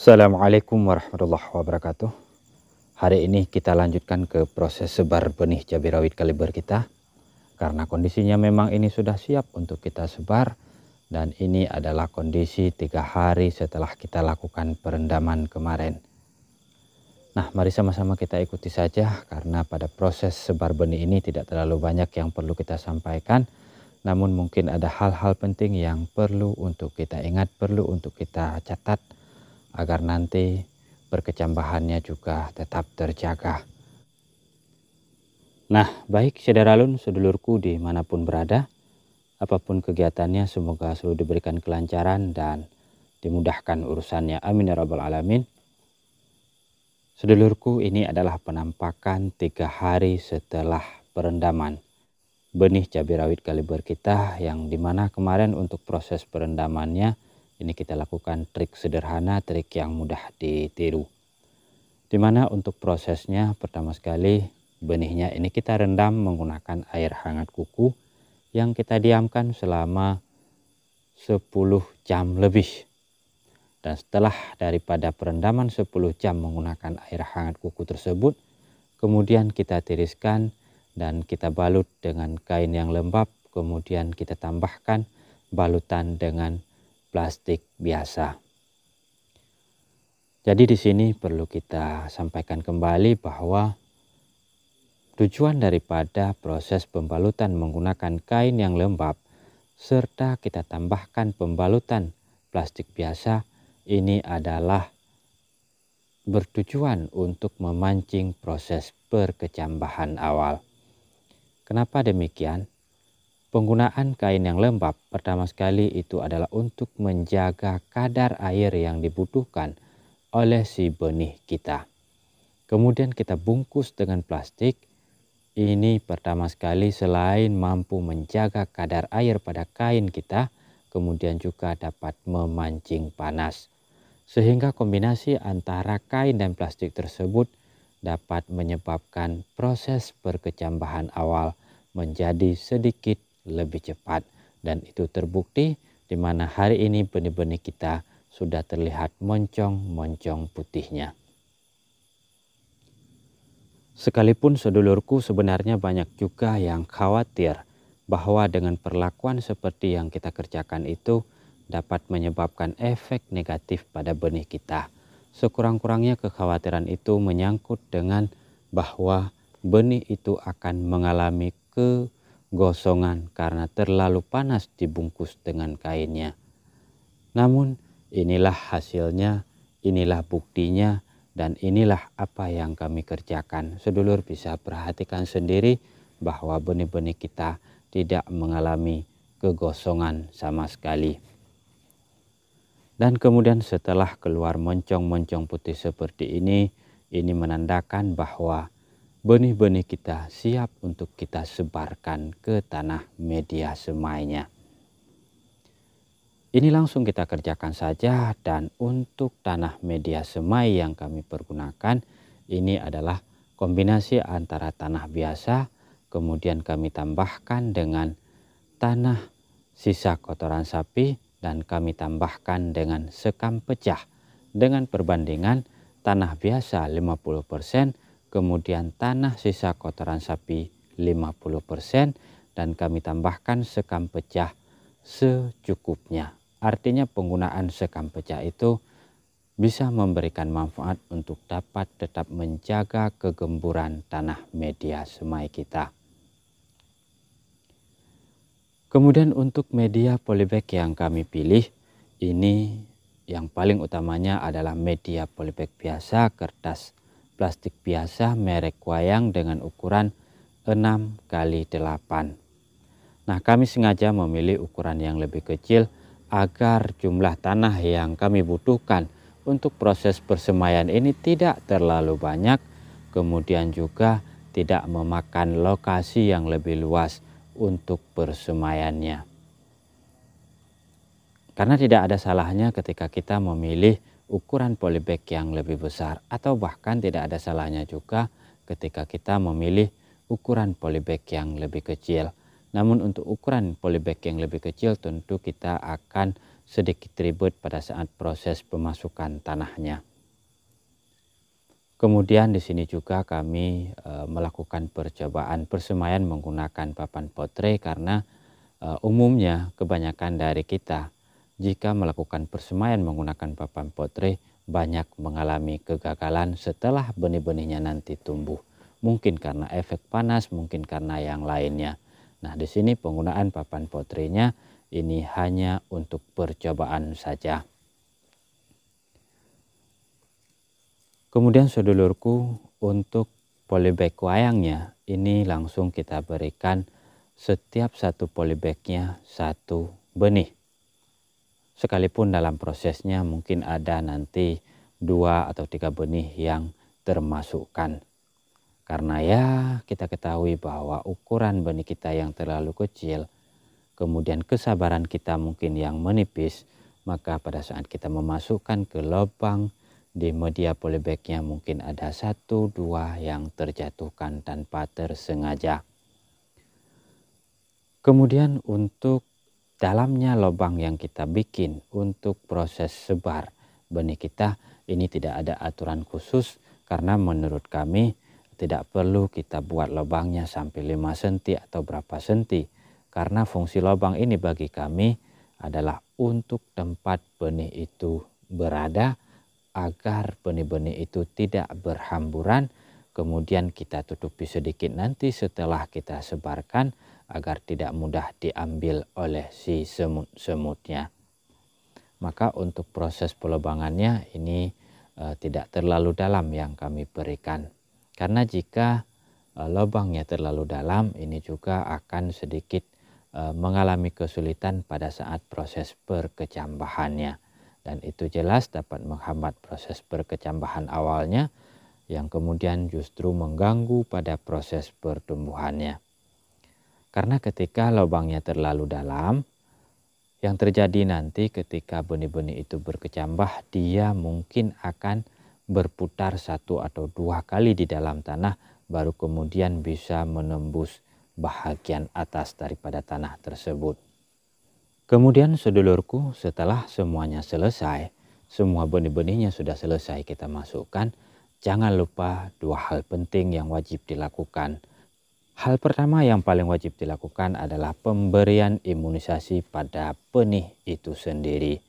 Assalamualaikum warahmatullahi wabarakatuh. Hari ini kita lanjutkan ke proses sebar benih cabai rawit kaliber kita. Karena kondisinya memang ini sudah siap untuk kita sebar. Dan ini adalah kondisi 3 hari setelah kita lakukan perendaman kemarin. Nah, mari sama-sama kita ikuti saja. Karena pada proses sebar benih ini tidak terlalu banyak yang perlu kita sampaikan. Namun mungkin ada hal-hal penting yang perlu untuk kita ingat, perlu untuk kita catat, agar nanti perkecambahannya juga tetap terjaga. Nah, baik sederalun sedulurku dimanapun berada, apapun kegiatannya semoga selalu diberikan kelancaran dan dimudahkan urusannya. Amin ya rabbal alamin. Sedulurku, ini adalah penampakan 3 hari setelah perendaman benih cabai rawit kaliber kita, yang dimana kemarin untuk proses perendamannya ini kita lakukan trik sederhana, trik yang mudah ditiru. Dimana untuk prosesnya pertama sekali benihnya ini kita rendam menggunakan air hangat kuku yang kita diamkan selama 10 jam lebih. Dan setelah daripada perendaman 10 jam menggunakan air hangat kuku tersebut, kemudian kita tiriskan dan kita balut dengan kain yang lembab, kemudian kita tambahkan balutan dengan plastik biasa. Jadi di sini perlu kita sampaikan kembali bahwa tujuan daripada proses pembalutan menggunakan kain yang lembab serta kita tambahkan pembalutan plastik biasa ini adalah bertujuan untuk memancing proses perkecambahan awal. Kenapa demikian? Penggunaan kain yang lembab pertama sekali itu adalah untuk menjaga kadar air yang dibutuhkan oleh si benih kita. Kemudian kita bungkus dengan plastik. Ini pertama sekali selain mampu menjaga kadar air pada kain kita, kemudian juga dapat memancing panas. Sehingga kombinasi antara kain dan plastik tersebut dapat menyebabkan proses perkecambahan awal menjadi sedikit lebih cepat, dan itu terbukti di mana hari ini benih-benih kita sudah terlihat moncong-moncong putihnya. Sekalipun sedulurku sebenarnya banyak juga yang khawatir bahwa dengan perlakuan seperti yang kita kerjakan itu dapat menyebabkan efek negatif pada benih kita. Sekurang-kurangnya kekhawatiran itu menyangkut dengan bahwa benih itu akan mengalami kegosongan karena terlalu panas dibungkus dengan kainnya. Namun inilah hasilnya, inilah buktinya, dan inilah apa yang kami kerjakan. Sedulur bisa perhatikan sendiri bahwa benih-benih kita tidak mengalami kegosongan sama sekali. Dan kemudian setelah keluar moncong-moncong putih seperti ini menandakan bahwa benih-benih kita siap untuk kita sebarkan ke tanah media semainya. Ini langsung kita kerjakan saja, dan untuk tanah media semai yang kami pergunakan ini adalah kombinasi antara tanah biasa, kemudian kami tambahkan dengan tanah sisa kotoran sapi, dan kami tambahkan dengan sekam pecah dengan perbandingan tanah biasa 50%, kemudian tanah sisa kotoran sapi 50%, dan kami tambahkan sekam pecah secukupnya. Artinya penggunaan sekam pecah itu bisa memberikan manfaat untuk dapat tetap menjaga kegemburan tanah media semai kita. Kemudian untuk media polybag yang kami pilih, ini yang paling utamanya adalah media polybag biasa, kertas plastik biasa merek Wayang dengan ukuran 6x8. Nah, kami sengaja memilih ukuran yang lebih kecil agar jumlah tanah yang kami butuhkan untuk proses persemaian ini tidak terlalu banyak, kemudian juga tidak memakan lokasi yang lebih luas untuk persemaiannya. Karena tidak ada salahnya ketika kita memilih ukuran polybag yang lebih besar, atau bahkan tidak ada salahnya juga ketika kita memilih ukuran polybag yang lebih kecil. Namun untuk ukuran polybag yang lebih kecil tentu kita akan sedikit ribet pada saat proses pemasukan tanahnya. Kemudian di sini juga kami melakukan percobaan persemaian menggunakan papan potre karena umumnya kebanyakan dari kita jika melakukan persemaian menggunakan papan potre banyak mengalami kegagalan setelah benih-benihnya nanti tumbuh. Mungkin karena efek panas, mungkin karena yang lainnya. Nah, di sini penggunaan papan potrenya ini hanya untuk percobaan saja. Kemudian sedulurku, untuk polybag wayangnya ini langsung kita berikan setiap satu polybagnya satu benih. Sekalipun dalam prosesnya mungkin ada nanti 2 atau 3 benih yang termasukkan. Karena ya kita ketahui bahwa ukuran benih kita yang terlalu kecil, kemudian kesabaran kita mungkin yang menipis, maka pada saat kita memasukkan ke lubang di media polybagnya mungkin ada 1-2 yang terjatuhkan tanpa tersengaja. Kemudian untuk dalamnya lubang yang kita bikin untuk proses sebar benih kita ini tidak ada aturan khusus karena menurut kami tidak perlu kita buat lubangnya sampai 5 cm atau berapa senti karena fungsi lubang ini bagi kami adalah untuk tempat benih itu berada agar benih-benih itu tidak berhamburan, kemudian kita tutupi sedikit nanti setelah kita sebarkan agar tidak mudah diambil oleh si semut-semutnya. Maka untuk proses pelubangannya ini tidak terlalu dalam yang kami berikan. Karena jika lubangnya terlalu dalam ini juga akan sedikit mengalami kesulitan pada saat proses perkecambahannya. Dan itu jelas dapat menghambat proses perkecambahan awalnya yang kemudian justru mengganggu pada proses pertumbuhannya. Karena ketika lubangnya terlalu dalam, yang terjadi nanti ketika benih-benih itu berkecambah, dia mungkin akan berputar 1 atau 2 kali di dalam tanah, baru kemudian bisa menembus bahagian atas daripada tanah tersebut. Kemudian sedulurku, setelah semuanya selesai, semua benih-benihnya sudah selesai kita masukkan, jangan lupa 2 hal penting yang wajib dilakukan. Hal pertama yang paling wajib dilakukan adalah pemberian imunisasi pada benih itu sendiri.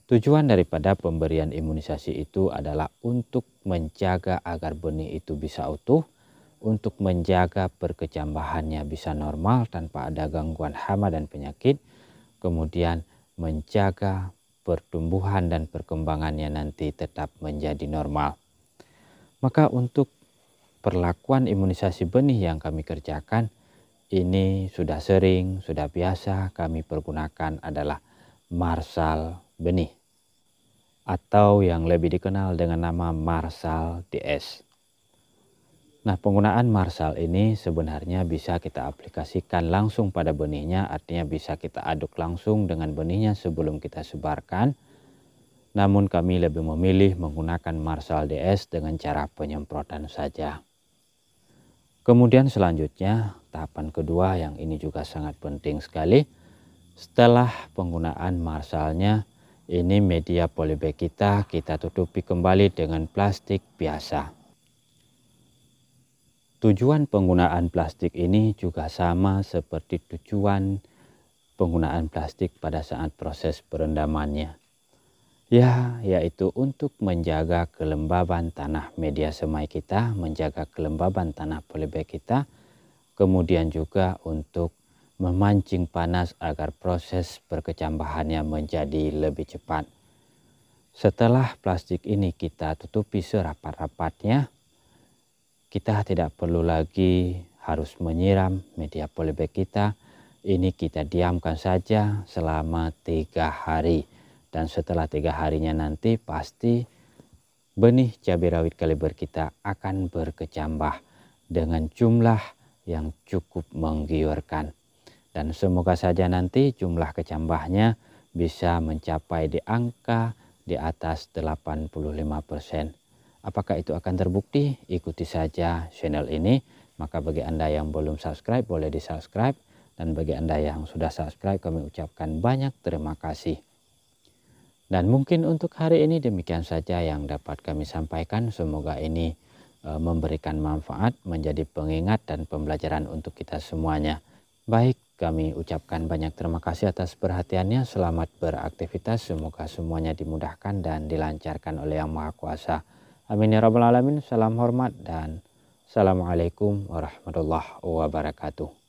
Tujuan daripada pemberian imunisasi itu adalah untuk menjaga agar benih itu bisa utuh, untuk menjaga perkecambahannya bisa normal tanpa ada gangguan hama dan penyakit, kemudian menjaga pertumbuhan dan perkembangannya nanti tetap menjadi normal. Maka untuk perlakuan imunisasi benih yang kami kerjakan ini sudah sering, sudah biasa kami pergunakan adalah Marsal benih atau yang lebih dikenal dengan nama Marsal DS. Nah, penggunaan Marsal ini sebenarnya bisa kita aplikasikan langsung pada benihnya, artinya bisa kita aduk langsung dengan benihnya sebelum kita sebarkan. Namun kami lebih memilih menggunakan Marsal DS dengan cara penyemprotan saja. Kemudian selanjutnya tahapan kedua yang ini juga sangat penting sekali. Setelah penggunaan Marsalnya, ini media polybag kita tutupi kembali dengan plastik biasa. Tujuan penggunaan plastik ini juga sama seperti tujuan penggunaan plastik pada saat proses perendamannya. Yaitu untuk menjaga kelembaban tanah media semai kita, menjaga kelembaban tanah polybag kita, kemudian juga untuk memancing panas agar proses perkecambahannya menjadi lebih cepat. Setelah plastik ini kita tutupi serapat-rapatnya, kita tidak perlu lagi harus menyiram media polybag kita. Ini kita diamkan saja selama 3 hari. Dan setelah 3 harinya nanti pasti benih cabai rawit kaliber kita akan berkecambah dengan jumlah yang cukup menggiurkan. Dan semoga saja nanti jumlah kecambahnya bisa mencapai di angka di atas 85%. Apakah itu akan terbukti? Ikuti saja channel ini. Maka bagi Anda yang belum subscribe boleh di subscribe. Dan bagi Anda yang sudah subscribe kami ucapkan banyak terima kasih. Dan mungkin untuk hari ini demikian saja yang dapat kami sampaikan. Semoga ini memberikan manfaat, menjadi pengingat dan pembelajaran untuk kita semuanya. Baik, kami ucapkan banyak terima kasih atas perhatiannya. Selamat beraktivitas, semoga semuanya dimudahkan dan dilancarkan oleh Yang Maha Kuasa. Amin ya rabbal alamin. Salam hormat dan assalamualaikum warahmatullahi wabarakatuh.